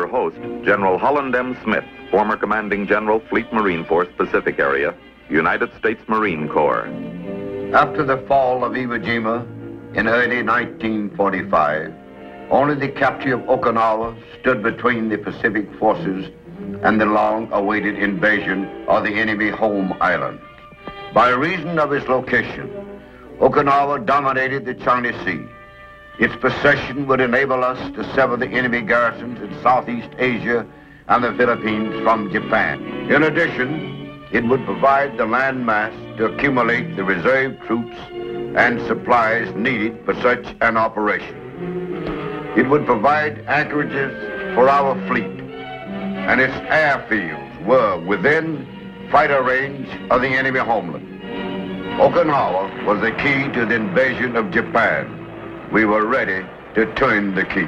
your host, General Holland M. Smith, former Commanding General, Fleet Marine Force, Pacific Area, United States Marine Corps. After the fall of Iwo Jima in early 1945, only the capture of Okinawa stood between the Pacific forces and the long-awaited invasion of the enemy home island. By reason of its location, Okinawa dominated the China Sea. Its possession would enable us to sever the enemy garrisons in Southeast Asia and the Philippines from Japan. In addition, it would provide the land mass to accumulate the reserve troops and supplies needed for such an operation. It would provide anchorages for our fleet, and its airfields were within fighter range of the enemy homeland. Okinawa was the key to the invasion of Japan. We were ready to turn the key.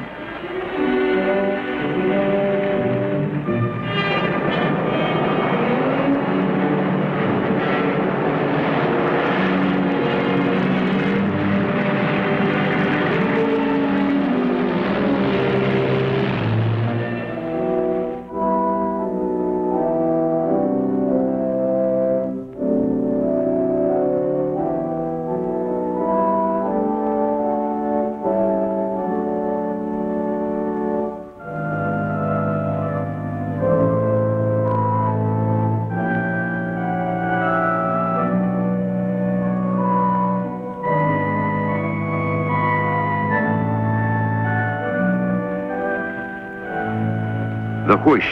The whoosh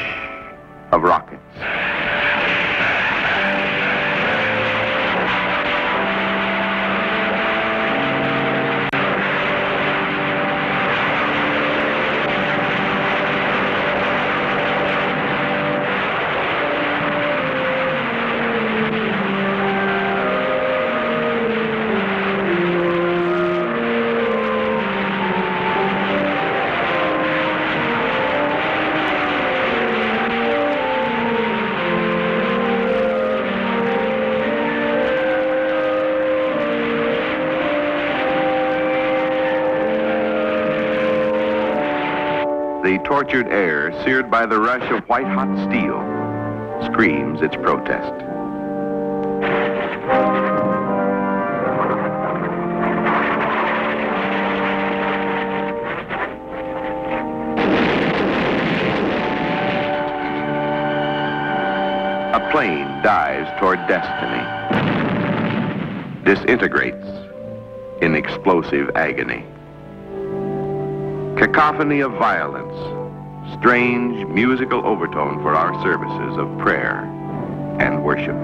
of rockets. The tortured air, seared by the rush of white-hot steel, screams its protest. A plane dives toward destiny, disintegrates in explosive agony. Cacophony of violence, strange musical overtone for our services of prayer and worship.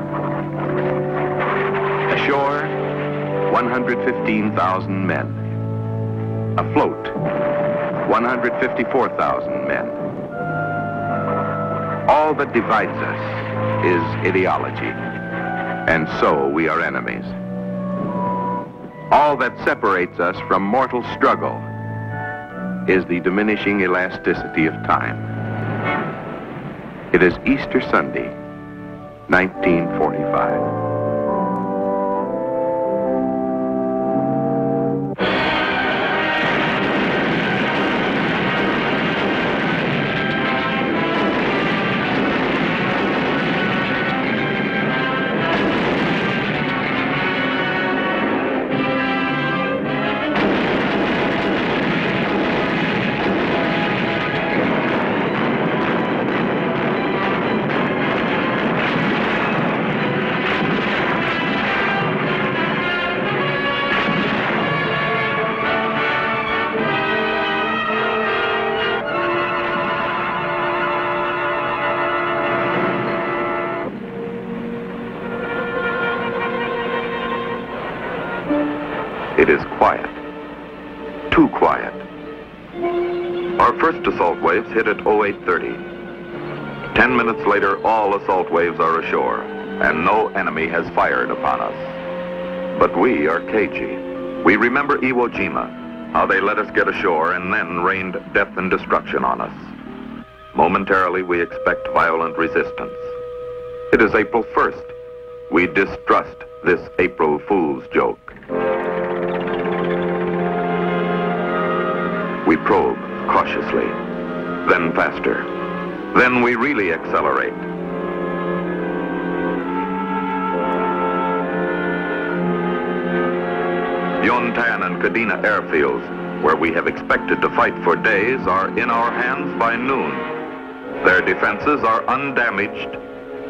Ashore, 115,000 men. Afloat, 154,000 men. All that divides us is ideology, and so we are enemies. All that separates us from mortal struggle is the diminishing elasticity of time. It is Easter Sunday, 1945. It is quiet. Too quiet. Our first assault waves hit at 0830. 10 minutes later, all assault waves are ashore, and no enemy has fired upon us. But we are cagey. We remember Iwo Jima, how they let us get ashore and then rained death and destruction on us. Momentarily, we expect violent resistance. It is April 1st. We distrust this April Fool's joke. We probe cautiously. then faster. Then we really accelerate. Yontan and Kadena airfields, where we have expected to fight for days, are in our hands by noon. Their defenses are undamaged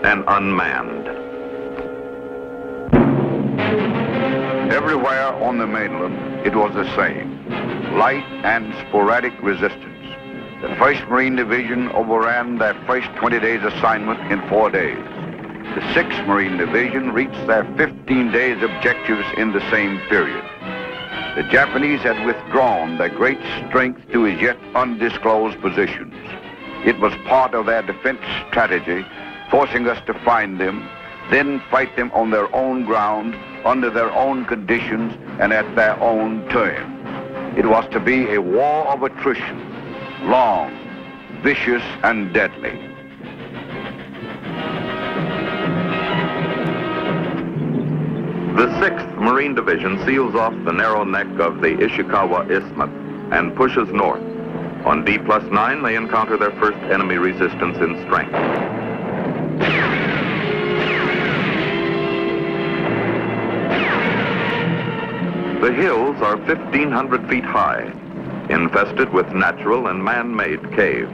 and unmanned. Everywhere on the mainland, it was the same. Light and sporadic resistance. The 1st Marine Division overran their first 20 days assignment in 4 days. The 6th Marine Division reached their 15 days objectives in the same period. The Japanese had withdrawn their great strength to as yet undisclosed positions. It was part of their defense strategy, forcing us to find them, then fight them on their own ground, under their own conditions, and at their own terms. It was to be a war of attrition, long, vicious, and deadly. The 6th Marine Division seals off the narrow neck of the Ishikawa Isthmus and pushes north. On D+9, they encounter their first enemy resistance in strength. The hills are 1,500 feet high, infested with natural and man-made caves.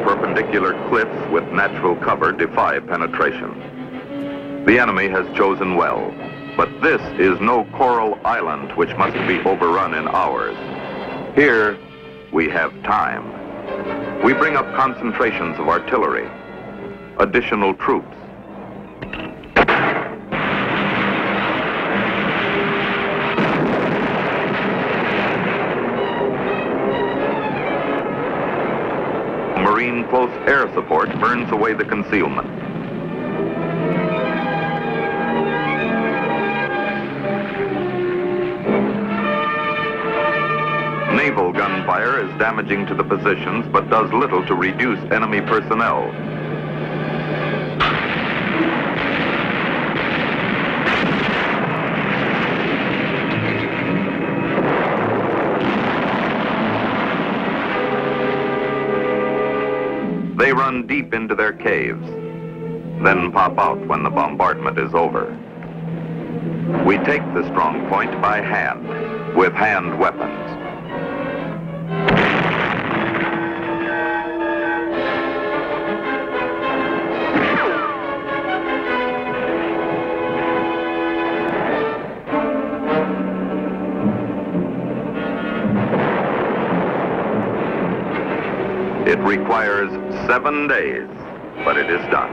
Perpendicular cliffs with natural cover defy penetration. The enemy has chosen well, but this is no coral island which must be overrun in hours. Here, we have time. We bring up concentrations of artillery, additional troops. Marine close air support burns away the concealment. Naval gunfire is damaging to the positions, but does little to reduce enemy personnel. They run deep into their caves, then pop out when the bombardment is over. We take the strong point by hand, with hand weapons. It requires 7 days, but it is done.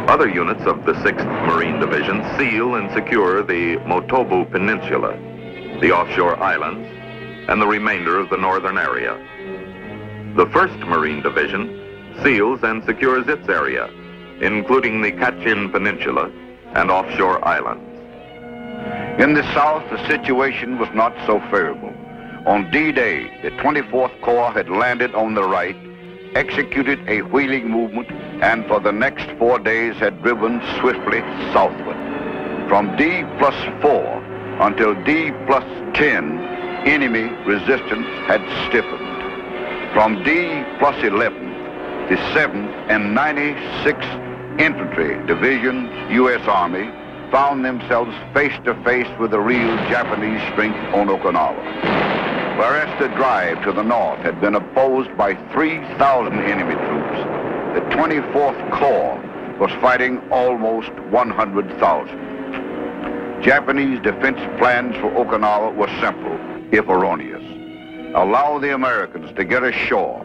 Other units of the 6th Marine Division seal and secure the Motobu Peninsula, the offshore islands, and the remainder of the northern area. The 1st Marine Division seals and secures its area, including the Kachin Peninsula and offshore islands. In the south, the situation was not so favorable. On D-Day, the 24th Corps had landed on the right, executed a wheeling movement, and for the next 4 days had driven swiftly southward. From D+4 until D+10, enemy resistance had stiffened. From D+11, the 7th and 96th Infantry Divisions, U.S. Army, found themselves face to face with the real Japanese strength on Okinawa. Whereas the drive to the north had been opposed by 3,000 enemy troops, the 24th Corps was fighting almost 100,000. Japanese defense plans for Okinawa were simple, if erroneous. Allow the Americans to get ashore,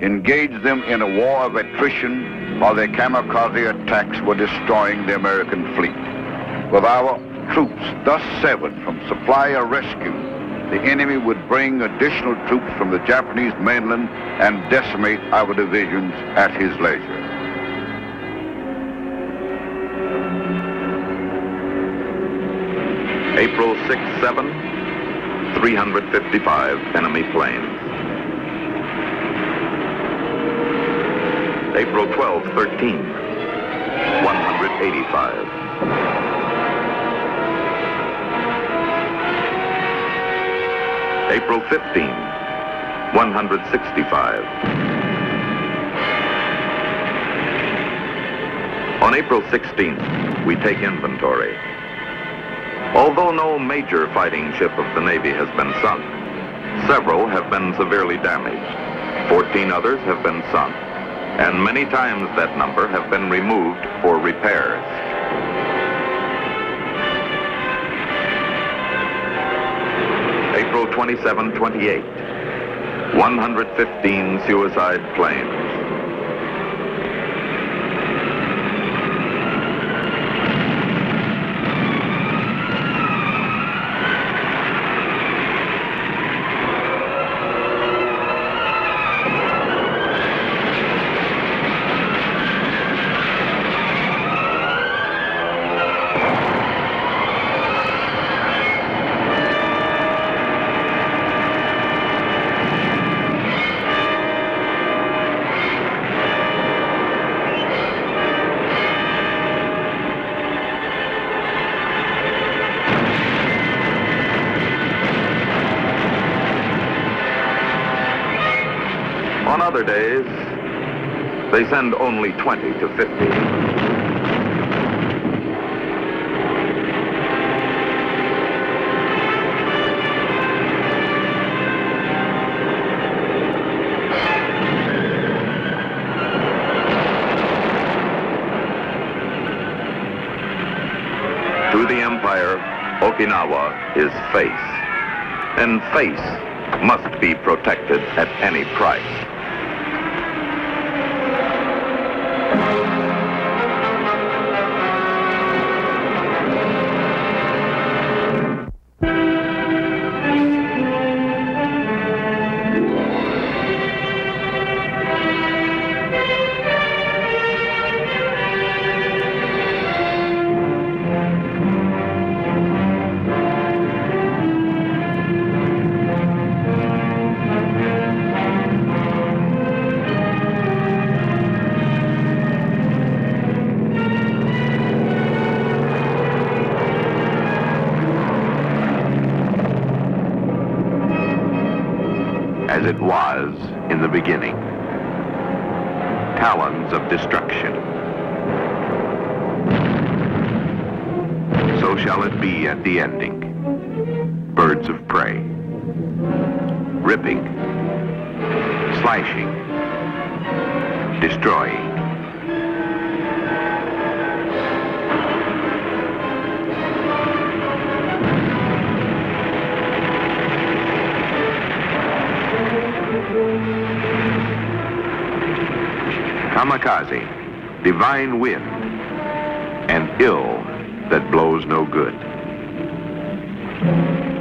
engage them in a war of attrition while their kamikaze attacks were destroying the American fleet. With our troops thus severed from supply or rescue, the enemy would bring additional troops from the Japanese mainland and decimate our divisions at his leisure. April 6-7, 355 enemy planes. April 12, 13, 185. April 15, 165. On April 16th, we take inventory. Although no major fighting ship of the Navy has been sunk, several have been severely damaged. 14 others have been sunk, and many times that number have been removed for repairs. April 27, 28, 115 suicide planes. On other days, they send only 20 to 50. To the Empire, Okinawa is face, and face must be protected at any price. As it was in the beginning. Talons of destruction. So shall it be at the ending. Birds of prey. Ripping. Slashing. Destroying. Kamikaze, divine wind, and ill that blows no good.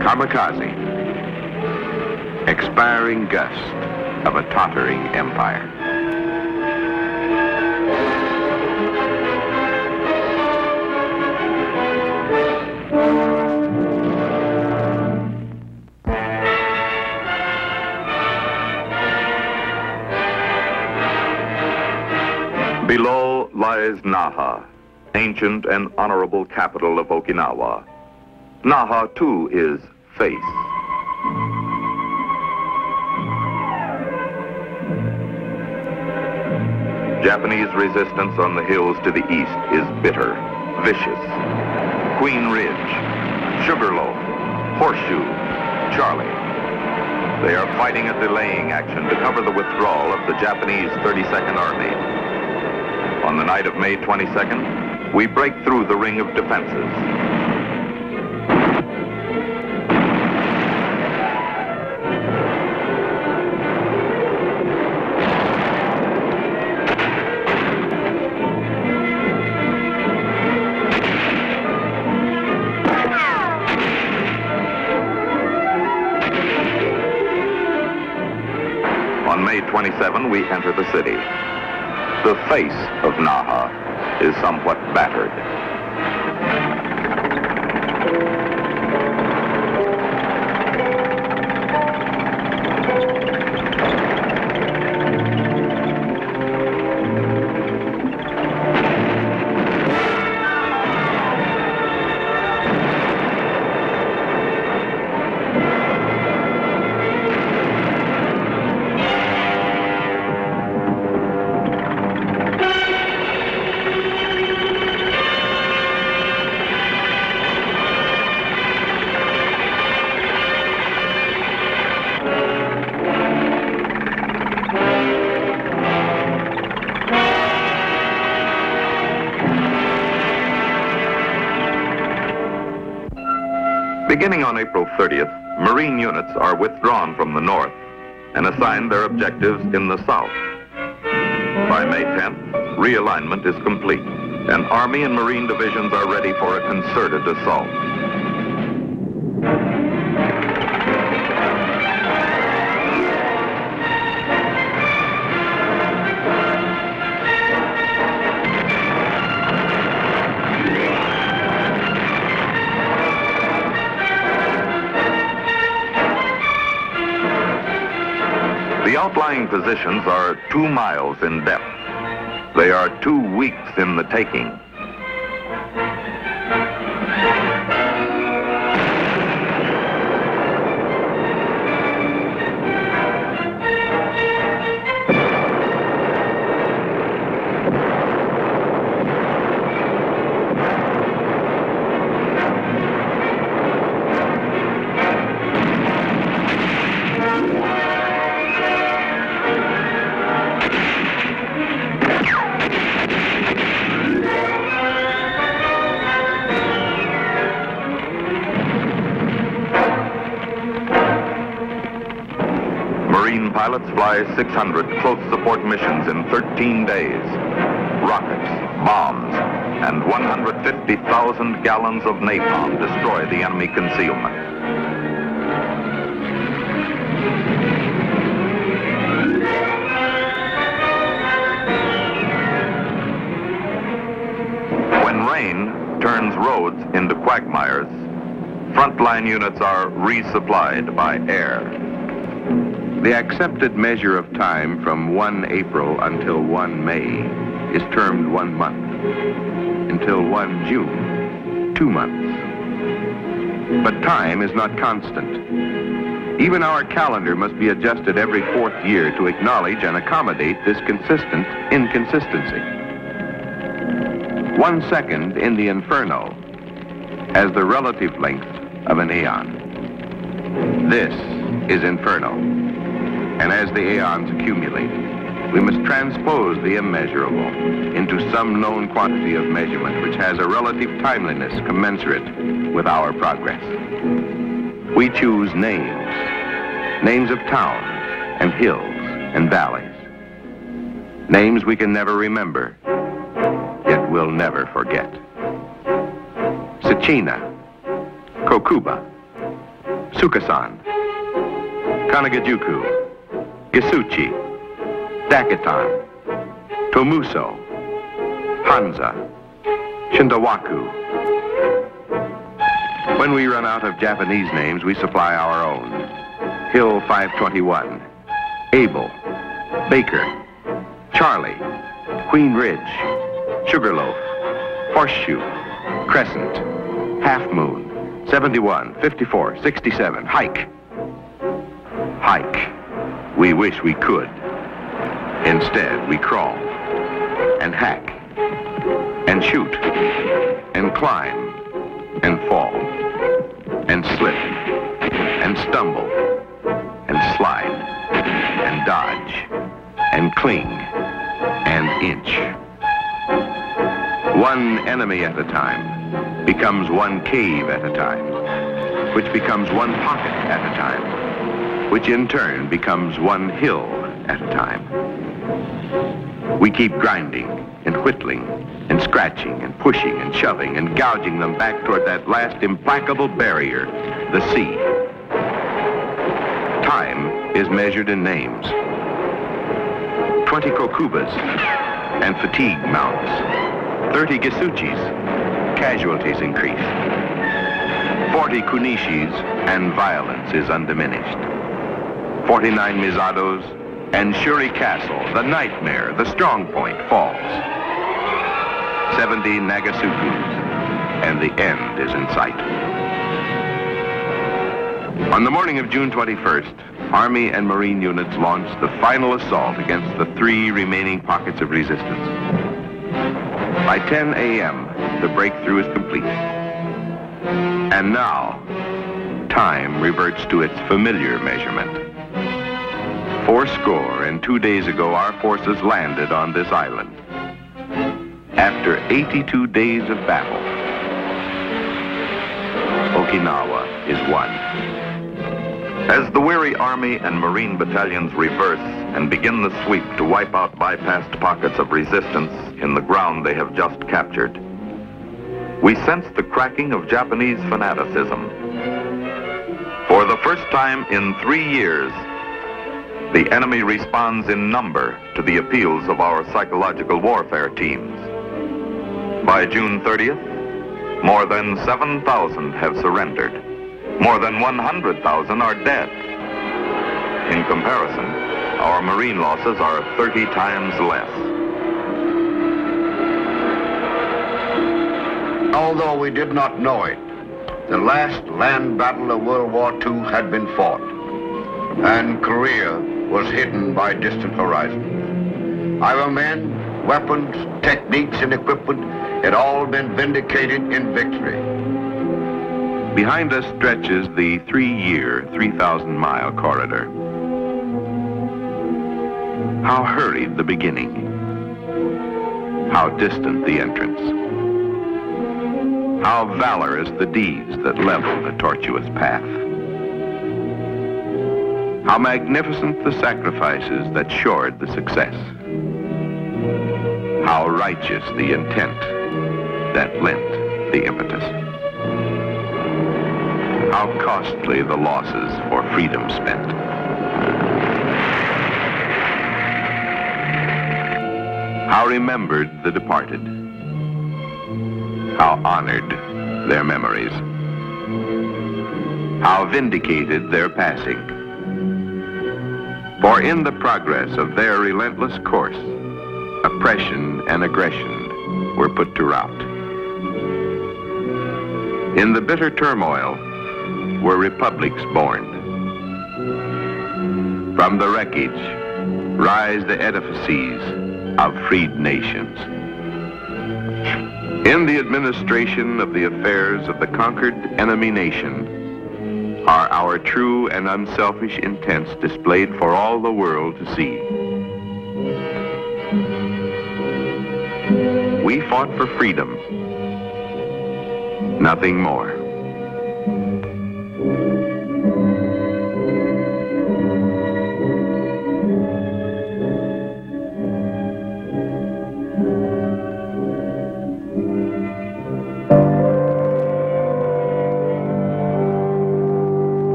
Kamikaze, expiring gust of a tottering empire. Below lies Naha, ancient and honorable capital of Okinawa. Naha, too, is face. Japanese resistance on the hills to the east is bitter, vicious. Queen Ridge, Sugarloaf, Horseshoe, Charlie. They are fighting a delaying action to cover the withdrawal of the Japanese 32nd Army. On the night of May 22nd, we break through the ring of defenses. On May 27, we enter the city. The face of Naha is somewhat battered. Beginning on April 30th, Marine units are withdrawn from the north and assigned their objectives in the south. By May 10th, realignment is complete, and Army and Marine divisions are ready for a concerted assault. The outlying positions are 2 miles in depth. They are 2 weeks in the taking. Marine pilots fly 600 close support missions in 13 days. Rockets, bombs, and 150,000 gallons of napalm destroy the enemy concealment. When rain turns roads into quagmires, frontline units are resupplied by air. The accepted measure of time from 1 April until 1 May is termed 1 month. Until 1 June, 2 months. But time is not constant. Even our calendar must be adjusted every 4th year to acknowledge and accommodate this consistent inconsistency. 1 second in the inferno has the relative length of an aeon. This is inferno. And as the aeons accumulate, we must transpose the immeasurable into some known quantity of measurement which has a relative timeliness commensurate with our progress. We choose names of towns and hills and valleys. Names we can never remember, yet will never forget. Sechina, Kokuba, Sukasan, Kanagajuku, Gisuchi, Dakitan, Tomuso, Hansa, Shindawaku. When we run out of Japanese names, we supply our own. Hill 521, Able, Baker, Charlie, Queen Ridge, Sugarloaf, Horseshoe, Crescent, Half Moon, 71, 54, 67, Hike. Hike. We wish we could. Instead, we crawl and hack and shoot and climb and fall and slip and stumble and slide and dodge and cling and inch. One enemy at a time becomes one cave at a time, which becomes one pocket at a time, which in turn becomes one hill at a time. We keep grinding and whittling and scratching and pushing and shoving and gouging them back toward that last implacable barrier, the sea. Time is measured in names. 20 Kokubas and fatigue mounts. 30 Gisuchis, casualties increase. 40 Kunishis and violence is undiminished. 49 Mizados and Shuri Castle, the nightmare, the strong point, falls. 70 Nagasukus, and the end is in sight. On the morning of June 21st, Army and Marine units launched the final assault against the 3 remaining pockets of resistance. By 10 a.m., the breakthrough is complete. And now, time reverts to its familiar measurement. 82 days ago, our forces landed on this island. After 82 days of battle. Okinawa is won. As the weary Army and Marine battalions reverse and begin the sweep to wipe out bypassed pockets of resistance in the ground they have just captured, we sense the cracking of Japanese fanaticism. For the first time in 3 years, the enemy responds in number to the appeals of our psychological warfare teams. By June 30th, more than 7,000 have surrendered. More than 100,000 are dead. In comparison, our Marine losses are 30 times less. Although we did not know it, the last land battle of World War II had been fought, and Korea was hidden by distant horizons. Our men, weapons, techniques, and equipment had all been vindicated in victory. Behind us stretches the 3-year, 3,000-mile corridor. How hurried the beginning. How distant the entrance. How valorous the deeds that leveled the tortuous path. How magnificent the sacrifices that shored the success. How righteous the intent that lent the impetus. How costly the losses for freedom spent. How remembered the departed. How honored their memories. How vindicated their passing. For in the progress of their relentless course, oppression and aggression were put to rout. In the bitter turmoil were republics born. From the wreckage rise the edifices of freed nations. In the administration of the affairs of the conquered enemy nation are our true and unselfish intents displayed for all the world to see. We fought for freedom, nothing more.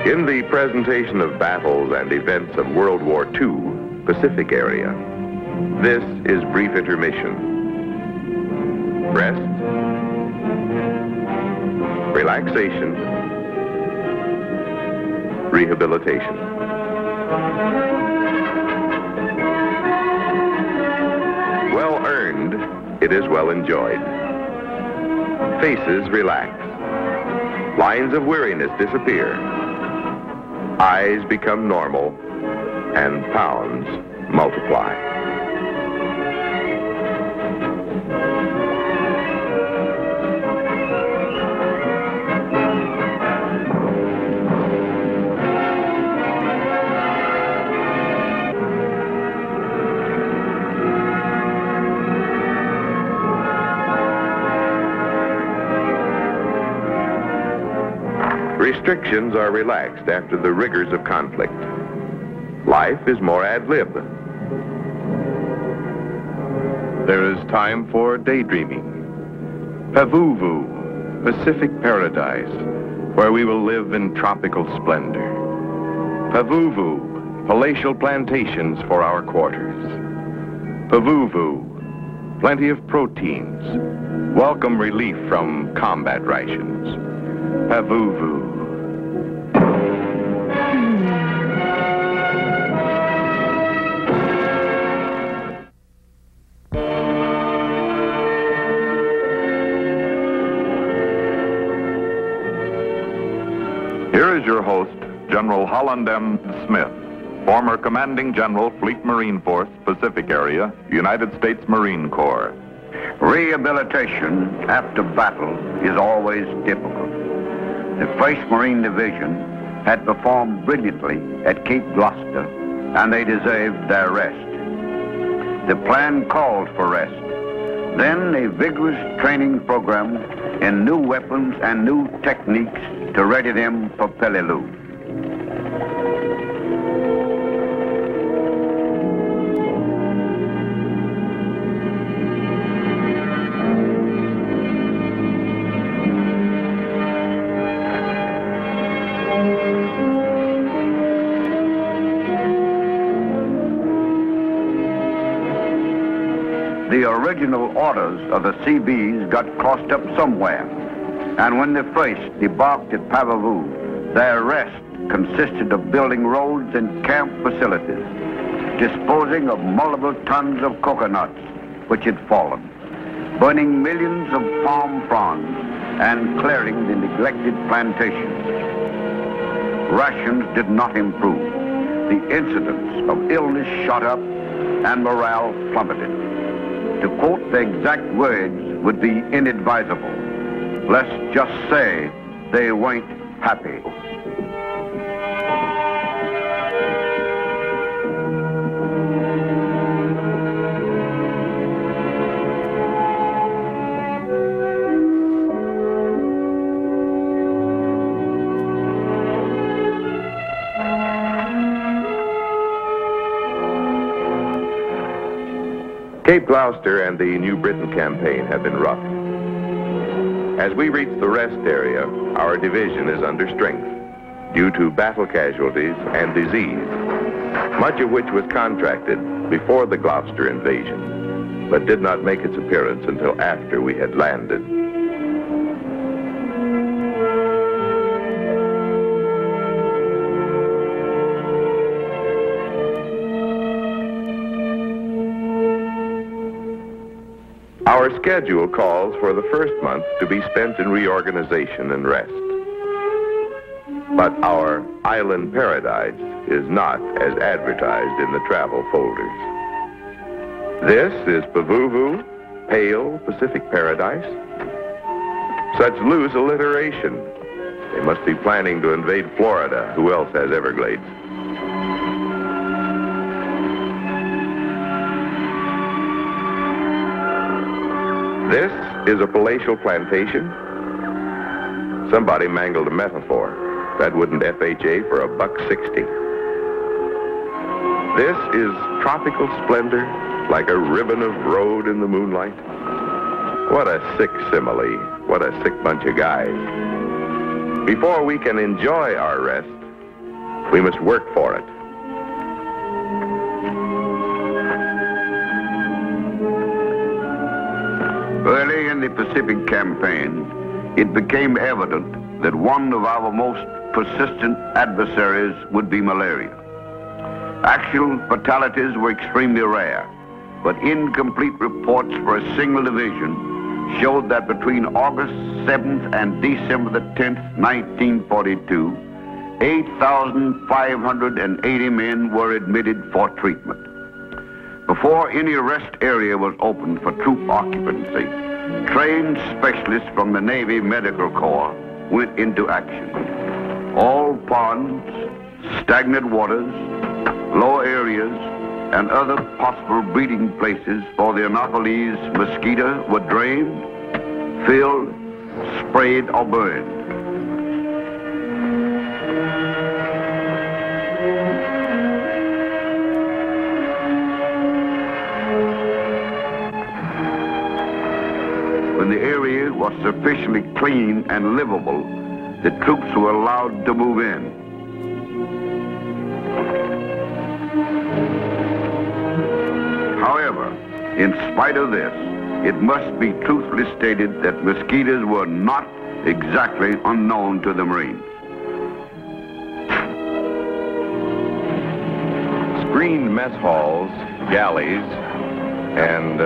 In the presentation of battles and events of World War II, Pacific area, this is brief intermission. Rest, relaxation, rehabilitation. Well earned, it is well enjoyed. Faces relax. Lines of weariness disappear. Eyes become normal, and pounds multiply. Restrictions are relaxed after the rigors of conflict. Life is more ad lib. There is time for daydreaming. Pavuvu, Pacific paradise, where we will live in tropical splendor. Pavuvu, palatial plantations for our quarters. Pavuvu, plenty of proteins, welcome relief from combat rations. Pavuvu. Here is your host, General Holland M. Smith, former Commanding General, Fleet Marine Force, Pacific Area, United States Marine Corps. Rehabilitation after battle is always difficult. The 1st Marine Division had performed brilliantly at Cape Gloucester, and they deserved their rest. The plan called for rest. Then a vigorous training program in new weapons and new techniques to ready them for Peleliu. The original orders of the Seabees got crossed up somewhere, and when the first debarked at Papavu, their rest consisted of building roads and camp facilities, disposing of multiple tons of coconuts which had fallen, burning millions of palm fronds, and clearing the neglected plantations. Rations did not improve. The incidence of illness shot up and morale plummeted. To quote the exact words would be inadvisable. Let's just say they weren't happy. Cape Gloucester and the New Britain campaign have been rough. As we reach the rest area, our division is under strength due to battle casualties and disease, much of which was contracted before the Gloucester invasion, but did not make its appearance until after we had landed. Our schedule calls for the first month to be spent in reorganization and rest. But our island paradise is not as advertised in the travel folders. This is Pavuvu, pale Pacific paradise. Such loose alliteration. They must be planning to invade Florida. Who else has Everglades? This is a palatial plantation. Somebody mangled a metaphor. That wouldn't FHA for $1.60. This is tropical splendor, like a ribbon of road in the moonlight. What a sick simile. What a sick bunch of guys. Before we can enjoy our rest, we must work for it. Early in the Pacific campaign, it became evident that one of our most persistent adversaries would be malaria. Actual fatalities were extremely rare, but incomplete reports for a single division showed that between August 7th and December the 10th, 1942, 8,580 men were admitted for treatment. Before any rest area was opened for troop occupancy, trained specialists from the Navy Medical Corps went into action. All ponds, stagnant waters, low areas, and other possible breeding places for the Anopheles mosquito were drained, filled, sprayed, or burned. When the area was sufficiently clean and livable, the troops were allowed to move in. However, in spite of this, it must be truthfully stated that mosquitoes were not exactly unknown to the Marines. Screened mess halls, galleys, and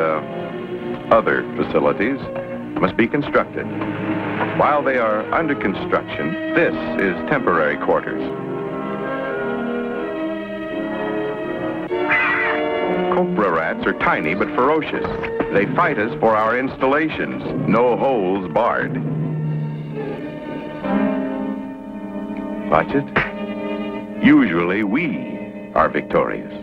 other facilities must be constructed. While they are under construction, this is temporary quarters. copra rats are tiny but ferocious. They fight us for our installations. No holes barred. Watch it. Usually we are victorious.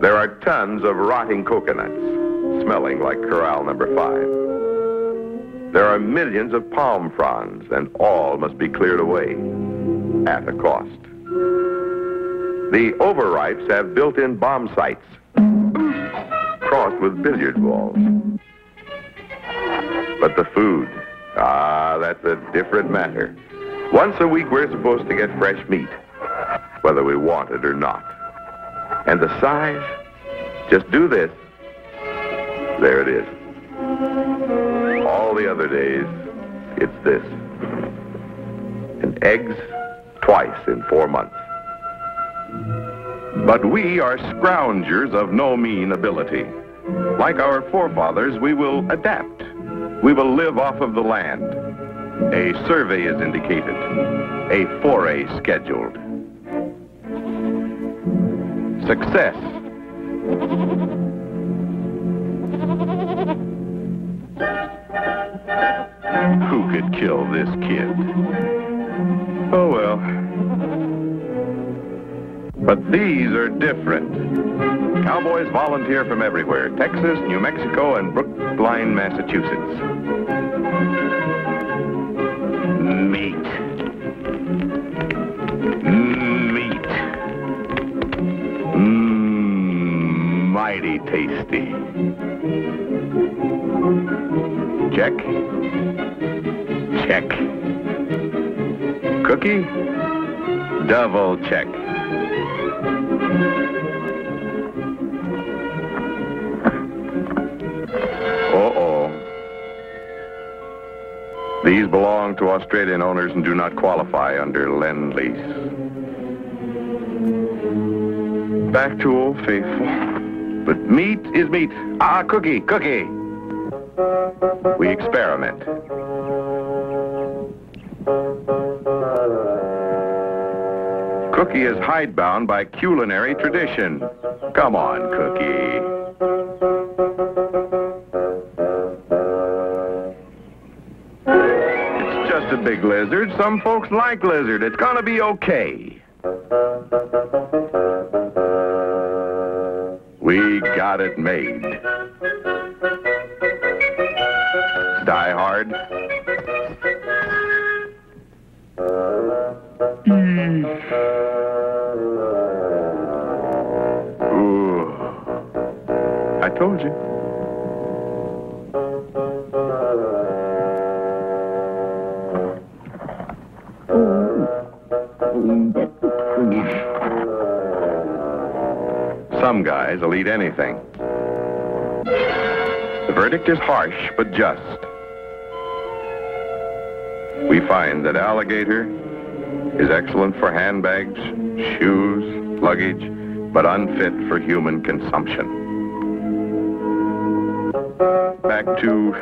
There are tons of rotting coconuts, smelling like corral number 5. There are millions of palm fronds, and all must be cleared away at a cost. The overripes have built-in bomb sights, crossed with billiard balls. But the food, that's a different matter. Once a week, we're supposed to get fresh meat, whether we want it or not. And the size, just do this. There it is. All the other days, it's this. And eggs, twice in 4 months. But we are scroungers of no mean ability. Like our forefathers, we will adapt. We will live off of the land. A survey is indicated. A foray scheduled. Success. Who could kill this kid? Oh, well. But these are different. Cowboys volunteer from everywhere. Texas, New Mexico, and Brookline, Massachusetts. Meat. Meat. Mighty tasty. Check. Check. Cookie? Double check. Uh-oh. These belong to Australian owners and do not qualify under Lend-Lease. Back to Old Faithful. But meat is meat. Cookie, cookie. We experiment. Cookie is hidebound by culinary tradition. Come on, Cookie. It's just a big lizard. Some folks like lizard. It's gonna be okay. We got it made. Die Hard. Ooh. I told you. Some guys will eat anything. The verdict is harsh, but just. We find that alligator is excellent for handbags, shoes, luggage, but unfit for human consumption. Back to...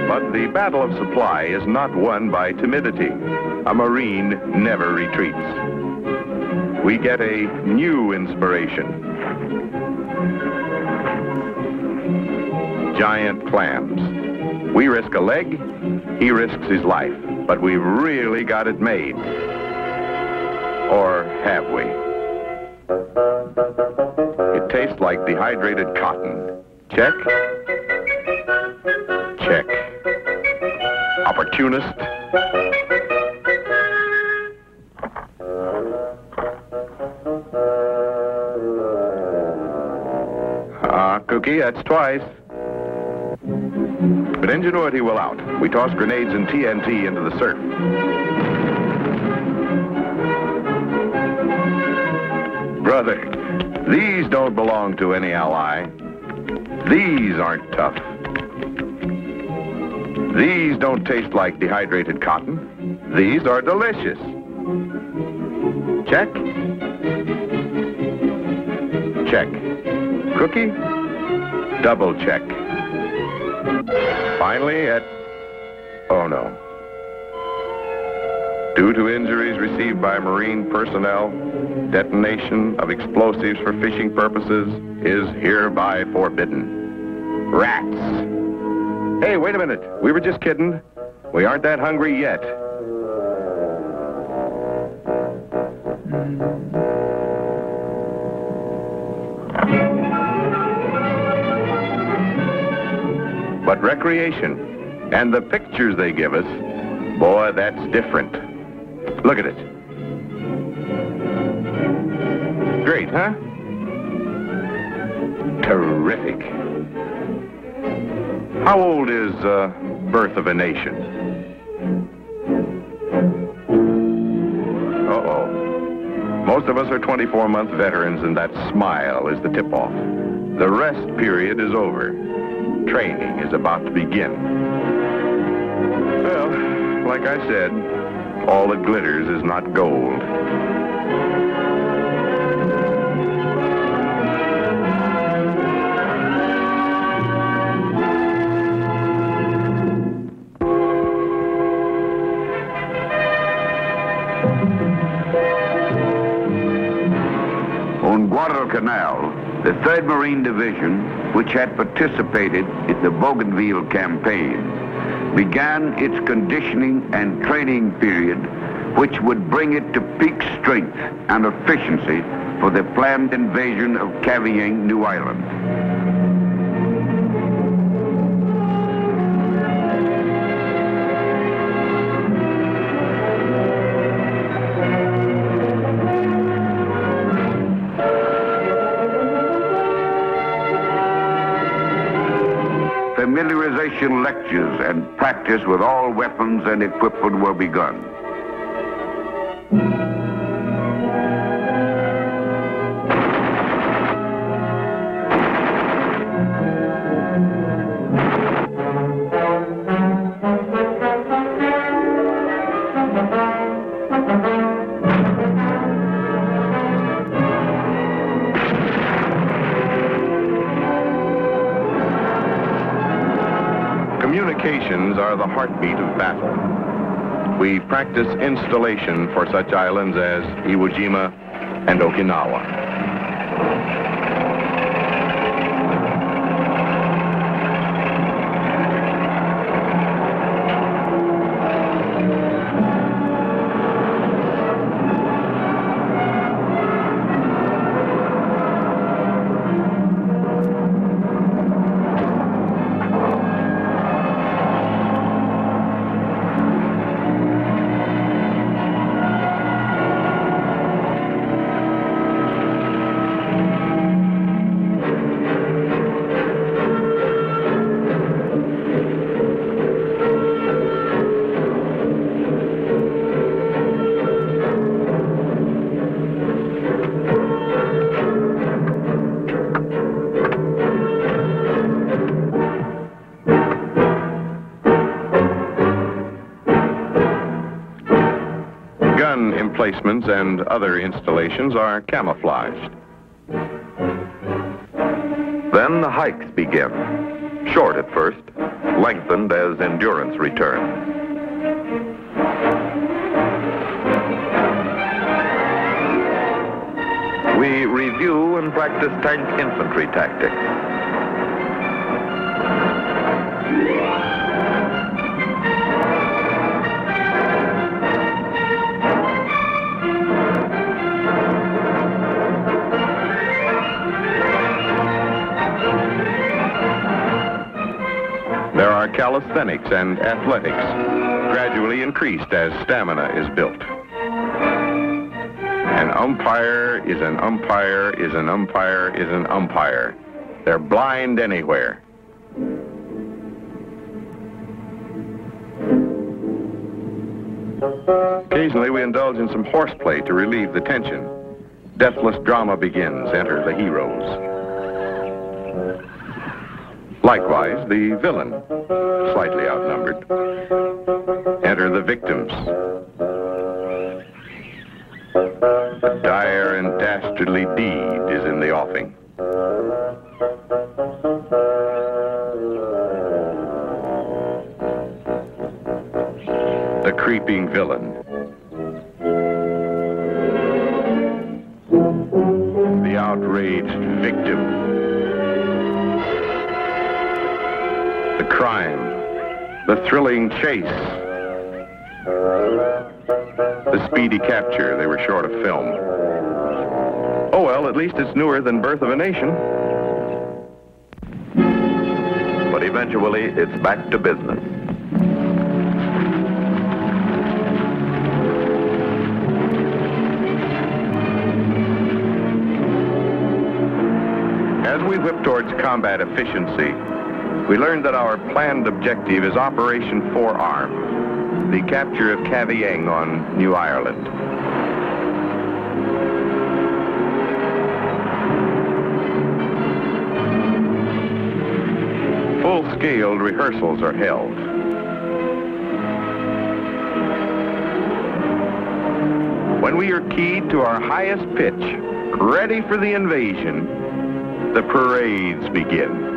But the battle of supply is not won by timidity. A Marine never retreats. We get a new inspiration. Giant clams. We risk a leg, he risks his life, but we really got it made. Or have we? It tastes like dehydrated cotton. Check. Check. Opportunist. Cookie, that's twice. But ingenuity will out. We toss grenades and TNT into the surf. Brother, these don't belong to any ally. These aren't tough. These don't taste like dehydrated cotton. These are delicious. Check. Check. Cookie? Double check. Finally at... Oh, no. Due to injuries received by Marine personnel, detonation of explosives for fishing purposes is hereby forbidden. Rats! Hey, wait a minute. We were just kidding. We aren't that hungry yet. But recreation and the pictures they give us, boy, that's different. Look at it. Great, huh? Terrific. How old is Birth of a Nation? Uh-oh. Most of us are 24-month veterans, and that smile is the tip-off. The rest period is over. Training is about to begin. Well, like I said, all that glitters is not gold. On Guadalcanal, the 3rd Marine Division, which had participated in the Bougainville campaign, began its conditioning and training period, which would bring it to peak strength and efficiency for the planned invasion of Cavaying, New Ireland. Familiarization lectures and practice with all weapons and equipment were begun. Communications are the heartbeat of battle. We practice installation for such islands as Iwo Jima and Okinawa. Gun emplacements and other installations are camouflaged. Then the hikes begin. Short at first, lengthened as endurance returns. We review and practice tank infantry tactics. There are calisthenics and athletics, gradually increased as stamina is built. An umpire is an umpire is an umpire is an umpire. They're blind anywhere. Occasionally we indulge in some horseplay to relieve the tension. Deathless drama begins. Enter the heroes. Likewise, the villain, slightly outnumbered. Enter the victims. A dire and dastardly deed is in the offing. The creeping villain. The outraged victim. The crime. The thrilling chase. The speedy capture. They were short of film. Oh well, at least it's newer than Birth of a Nation. But eventually, it's back to business. As we whip towards combat efficiency, we learned that our planned objective is Operation Forearm, the capture of Kavieng on New Ireland. Full-scale rehearsals are held. When we are keyed to our highest pitch, ready for the invasion, the parades begin.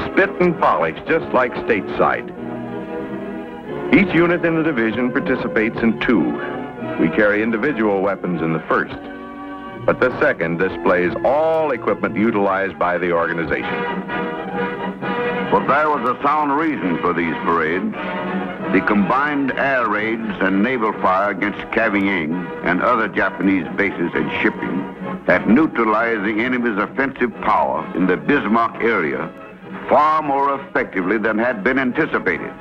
Spit and polish, just like stateside. Each unit in the division participates in two. We carry individual weapons in the first, but the second displays all equipment utilized by the organization. But there was a sound reason for these parades. The combined air raids and naval fire against Kavieng and other Japanese bases and shipping had neutralized the enemy's offensive power in the Bismarck area far more effectively than had been anticipated.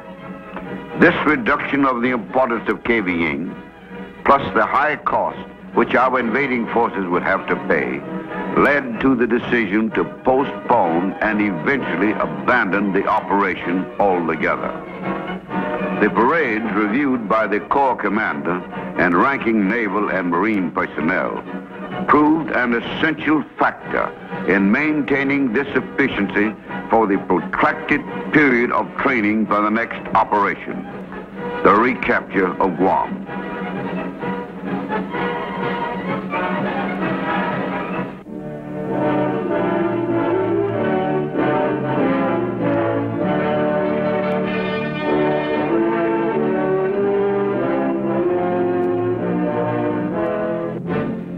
This reduction of the importance of Kavieng, plus the high cost which our invading forces would have to pay, led to the decision to postpone and eventually abandon the operation altogether. The parades reviewed by the Corps Commander and ranking naval and marine personnel proved an essential factor in maintaining this efficiency for the protracted period of training for the next operation, the recapture of Guam.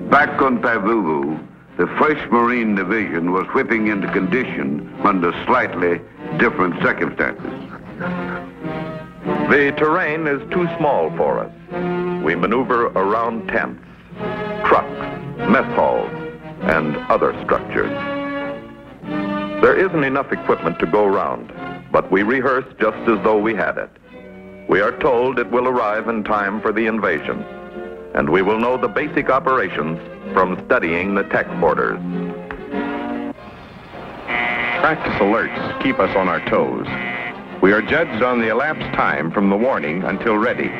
Back on Pavuvu, the 1st Marine Division was whipping into condition under slightly different circumstances. The terrain is too small for us. We maneuver around tents, trucks, mess halls, and other structures. There isn't enough equipment to go round, but we rehearse just as though we had it. We are told it will arrive in time for the invasion, and we will know the basic operations from studying the tech orders. Practice alerts keep us on our toes. We are judged on the elapsed time from the warning until ready.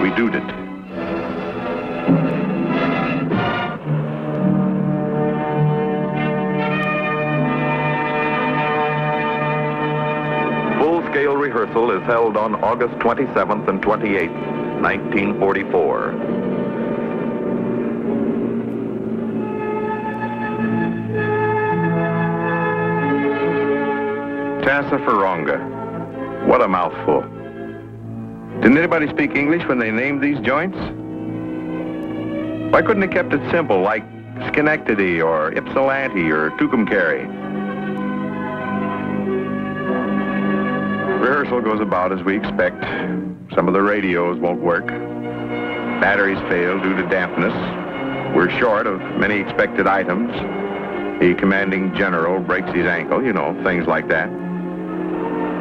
We doed it. Full-scale rehearsal is held on August 27th and 28th, 1944. Tassafaronga. What a mouthful. Didn't anybody speak English when they named these joints? Why couldn't they kept it simple, like Schenectady or Ypsilanti or Tucumcari? Rehearsal goes about as we expect. Some of the radios won't work. Batteries fail due to dampness. We're short of many expected items. The commanding general breaks his ankle, you know, things like that.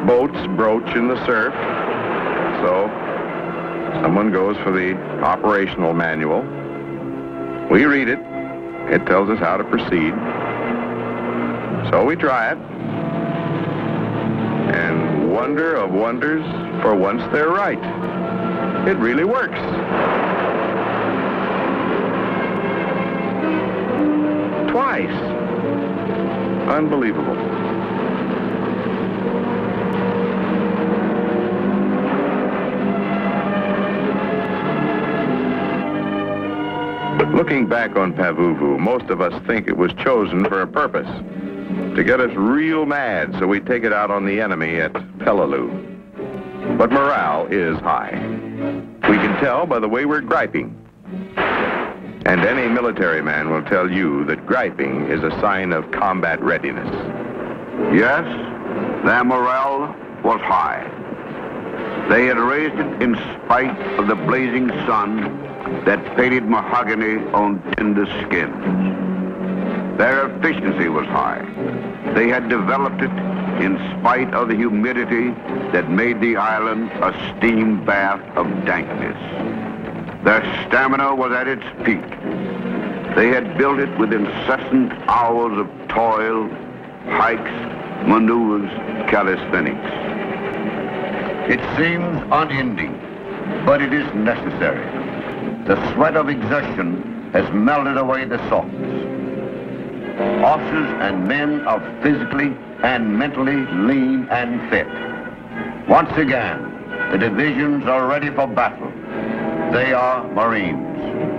Boats broach in the surf. So, someone goes for the operational manual. We read it. It tells us how to proceed. So we try it. And wonder of wonders, for once they're right. It really works. Twice. Unbelievable. Looking back on Pavuvu, most of us think it was chosen for a purpose, to get us real mad so we take it out on the enemy at Peleliu. But morale is high. We can tell by the way we're griping. And any military man will tell you that griping is a sign of combat readiness. Yes, their morale was high. They had raised it in spite of the blazing sun that painted mahogany on tender skins. Their efficiency was high. They had developed it in spite of the humidity that made the island a steam bath of dankness. Their stamina was at its peak. They had built it with incessant hours of toil, hikes, maneuvers, calisthenics. It seems unending, but it is necessary. The sweat of exertion has melted away the saltness. Officers and men are physically and mentally lean and fit. Once again, the divisions are ready for battle. They are Marines.